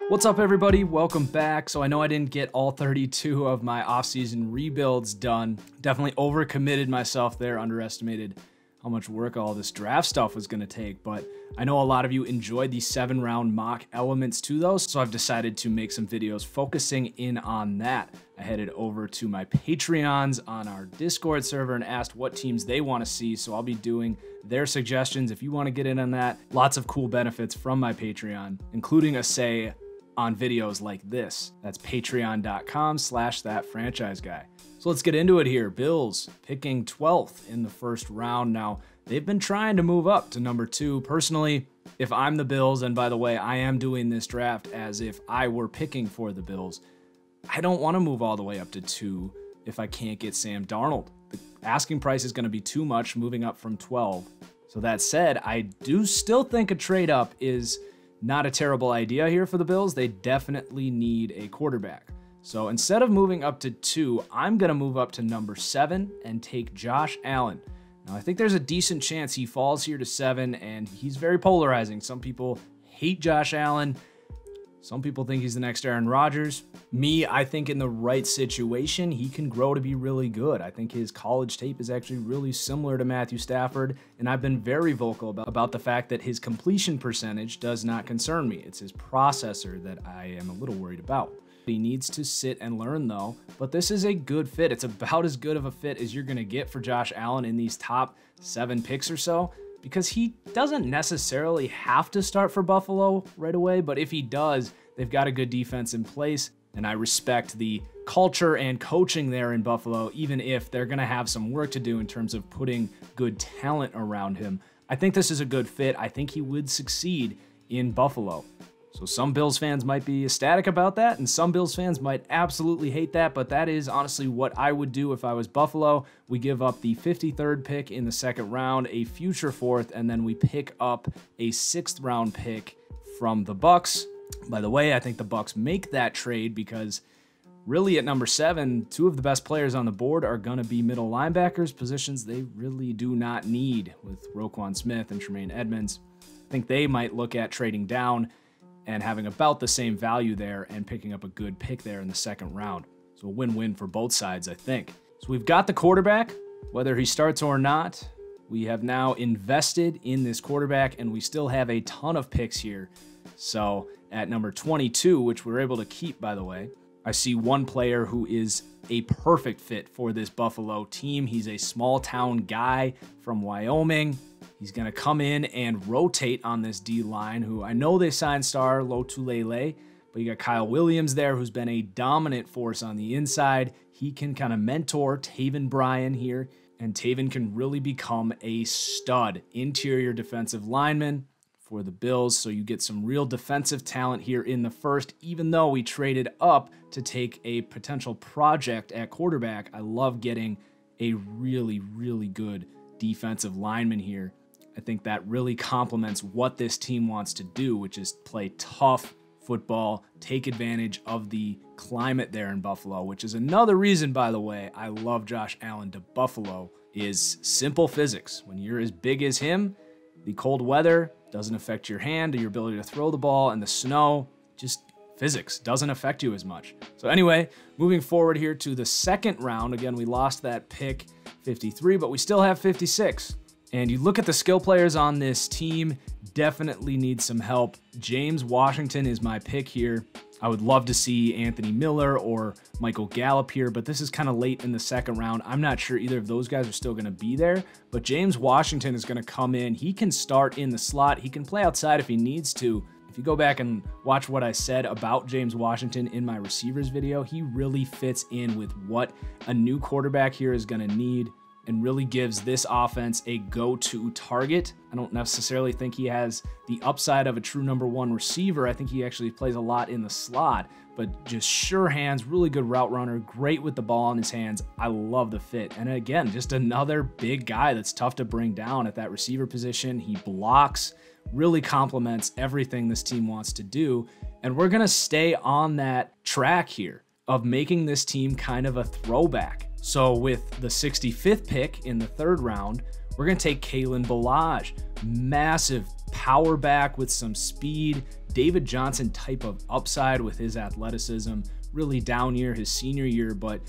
What's up, everybody? Welcome back. So I know I didn't get all 32 of my offseason rebuilds done. Definitely overcommitted myself there, underestimated how much work all this draft stuff was going to take. But I know a lot of you enjoyed the 7-round mock elements to those, so I've decided to make some videos focusing in on that. I headed over to my Patreons on our Discord server and asked what teams they want to see, so I'll be doing their suggestions if you want to get in on that. Lots of cool benefits from my Patreon, including a say on videos like this. That's patreon.com/ThatFranchiseGuy. So let's get into it here. Bills picking 12th in the first round. Now, they've been trying to move up to number 2. Personally, if I'm the Bills, and by the way, I am doing this draft as if I were picking for the Bills, I don't want to move all the way up to 2 if I can't get Sam Darnold. The asking price is going to be too much moving up from 12. So that said, I do still think a trade up is not a terrible idea here for the Bills. They definitely need a quarterback. So instead of moving up to 2, I'm going to move up to number 7 and take Josh Allen. Now, I think there's a decent chance he falls here to 7, and he's very polarizing. Some people hate Josh Allen. Some people think he's the next Aaron Rodgers. Me, I think in the right situation, he can grow to be really good. I think his college tape is actually really similar to Matthew Stafford, and I've been very vocal about the fact that his completion percentage does not concern me. It's his processor that I am a little worried about. He needs to sit and learn, though, but this is a good fit. It's about as good of a fit as you're going to get for Josh Allen in these top 7 picks or so, because he doesn't necessarily have to start for Buffalo right away, but if he does, they've got a good defense in place, and I respect the culture and coaching there in Buffalo, even if they're going to have some work to do in terms of putting good talent around him. I think this is a good fit. I think he would succeed in Buffalo. So some Bills fans might be ecstatic about that, and some Bills fans might absolutely hate that, but that is honestly what I would do if I was Buffalo. We give up the 53rd pick in the second round, a future 4th, and then we pick up a 6th round pick from the Bucs. By the way, I think the Bucs make that trade because really at number 7, 2 of the best players on the board are going to be middle linebackers, positions they really do not need with Roquan Smith and Tremaine Edmonds. I think they might look at trading down and having about the same value there and picking up a good pick there in the second round. So a win-win for both sides, I think. So we've got the quarterback, whether he starts or not. We have now invested in this quarterback, and we still have a ton of picks here. So at number 22, which we're able to keep, by the way, I see one player who is a perfect fit for this Buffalo team. He's a small-town guy from Wyoming. He's going to come in and rotate on this D-line, who I know they signed star Lotulelei, but you got Kyle Williams there, who's been a dominant force on the inside. He can kind of mentor Taven Bryan here, and Taven can really become a stud interior defensive lineman for the Bills. So you get some real defensive talent here in the first, even though we traded up to take a potential project at quarterback. I love getting a really, really good defensive lineman here. I think that really complements what this team wants to do, which is play tough football, take advantage of the climate there in Buffalo, which is another reason, by the way, I love Josh Allen to Buffalo, is simple physics. When you're as big as him, the cold weather doesn't affect your hand or your ability to throw the ball, and the snow, just physics, doesn't affect you as much. So anyway, moving forward here to the second round, again, we lost that pick 53, but we still have 56. And you look at the skill players on this team, definitely need some help. James Washington is my pick here. I would love to see Anthony Miller or Michael Gallup here, but this is kind of late in the second round. I'm not sure either of those guys are still going to be there, but James Washington is going to come in. He can start in the slot. He can play outside if he needs to. If you go back and watch what I said about James Washington in my receivers video, he really fits in with what a new quarterback here is going to need, and really gives this offense a go-to target. I don't necessarily think he has the upside of a true number 1 receiver. I think he actually plays a lot in the slot, but just sure hands, really good route runner, great with the ball in his hands. I love the fit. And again, just another big guy that's tough to bring down at that receiver position. He blocks, really complements everything this team wants to do. And we're gonna stay on that track here of making this team kind of a throwback. So with the 65th pick in the third round, we're going to take Kalen Ballage. Massive power back with some speed, David Johnson type of upside with his athleticism. Really down year, his senior year, but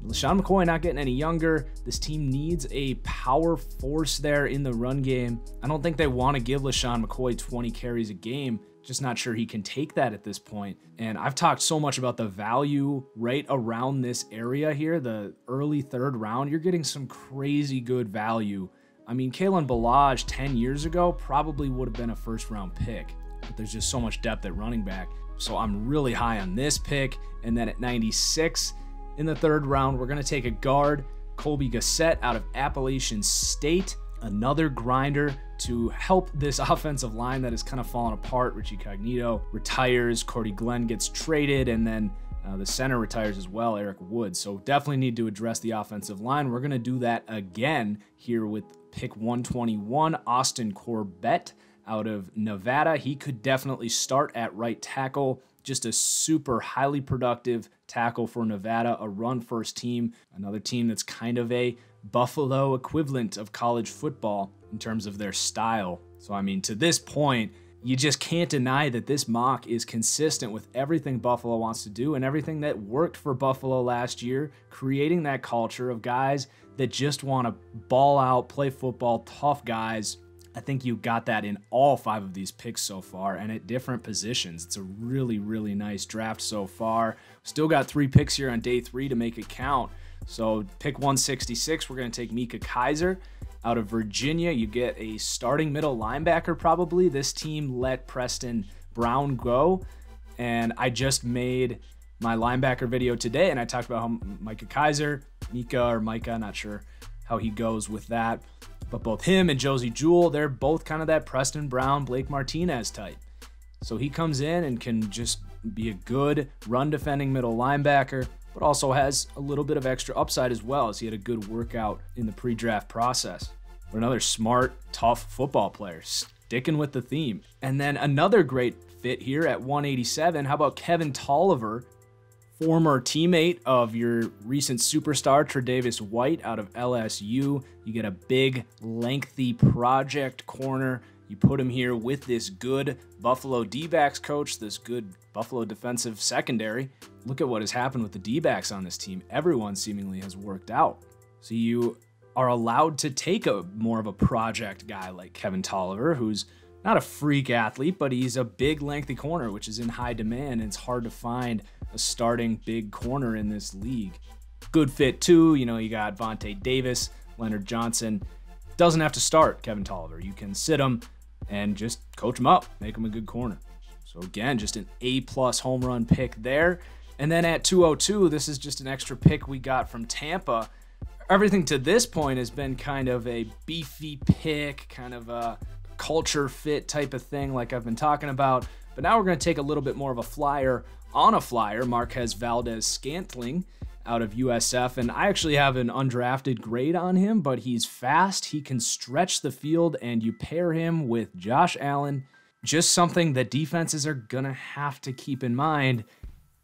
LeSean McCoy not getting any younger. This team needs a power force there in the run game. I don't think they want to give LeSean McCoy 20 carries a game. Just not sure he can take that at this point. And I've talked so much about the value right around this area here, the early third round. You're getting some crazy good value. I mean, Kalen Ballage 10 years ago probably would have been a first round pick, but there's just so much depth at running back. So I'm really high on this pick. And then at 96 in the third round, we're going to take a guard, Colby Gossett out of Appalachian State. Another grinder to help this offensive line that has kind of fallen apart. Richie Cognito retires, Cordy Glenn gets traded, and then the center retires as well, Eric Woods. So definitely need to address the offensive line. We're going to do that again here with pick 121, Austin Corbett out of Nevada. He could definitely start at right tackle. Just a super highly productive tackle for Nevada, a run-first team, another team that's kind of a Buffalo equivalent of college football in terms of their style. So, I mean, to this point, you just can't deny that this mock is consistent with everything Buffalo wants to do and everything that worked for Buffalo last year, creating that culture of guys that just want to ball out, play football, tough guys. I think you got that in all 5 of these picks so far and at different positions. It's a really, really nice draft so far. Still got 3 picks here on day 3 to make it count. So pick 166, we're going to take Micah Kiser out of Virginia. You get a starting middle linebacker probably. This team let Preston Brown go, and I just made my linebacker video today, and I talked about how Micah Kiser, Micah, not sure how he goes with that, but both him and Josie Jewell, they're both kind of that Preston Brown, Blake Martinez type. So he comes in and can just be a good run-defending middle linebacker, but also has a little bit of extra upside as well, as he had a good workout in the pre-draft process. But another smart, tough football player, sticking with the theme. And then another great fit here at 187. How about Kevin Tolliver, former teammate of your recent superstar, Tre'Davious White out of LSU. You get a big, lengthy project corner. You put him here with this good Buffalo D-backs coach, this good Buffalo defensive secondary. Look at what has happened with the D-backs on this team. Everyone seemingly has worked out. So you are allowed to take a more of a project guy like Kevin Tolliver, who's not a freak athlete, but he's a big, lengthy corner, which is in high demand, and it's hard to find a starting big corner in this league. Good fit too. You know, you got Vontae Davis, Leonard Johnson. Doesn't have to start Kevin Tolliver. You can sit him and just coach him up, make him a good corner. So again, just an A+ home run pick there. And then at 202, this is just an extra pick we got from Tampa. Everything to this point has been kind of a beefy pick, kind of a culture fit type of thing like I've been talking about. But now we're going to take a little bit more of a flyer on a flyer, Marquez Valdez-Scantling out of USF. And I actually have an undrafted grade on him, but he's fast. He can stretch the field, and you pair him with Josh Allen. Just something that defenses are going to have to keep in mind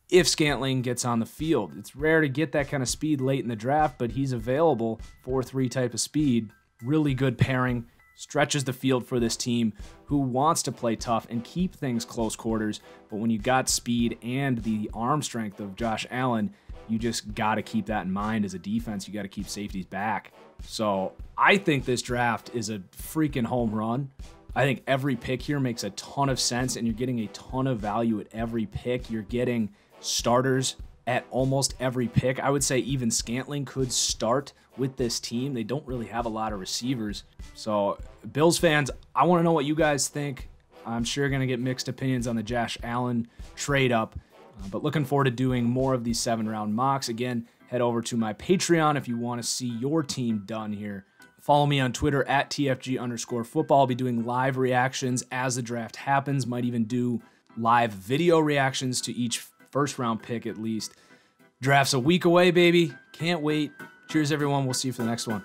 if Scantling gets on the field. It's rare to get that kind of speed late in the draft, but he's available, 4.3 type of speed. Really good pairing. Stretches the field for this team who wants to play tough and keep things close quarters. But when you got speed and the arm strength of Josh Allen, you just got to keep that in mind as a defense. You got to keep safeties back. So I think this draft is a freaking home run. I think every pick here makes a ton of sense, and you're getting a ton of value at every pick. You're getting starters at almost every pick. I would say even Scantling could start with this team. They don't really have a lot of receivers. So Bills fans, I want to know what you guys think. I'm sure you're going to get mixed opinions on the Josh Allen trade up, but looking forward to doing more of these 7-round mocks. Again, head over to my Patreon if you want to see your team done here. Follow me on Twitter at TFG_football. I'll be doing live reactions as the draft happens. Might even do live video reactions to each first round pick at least. Draft's a week away, baby. Can't wait. Cheers, everyone. We'll see you for the next one.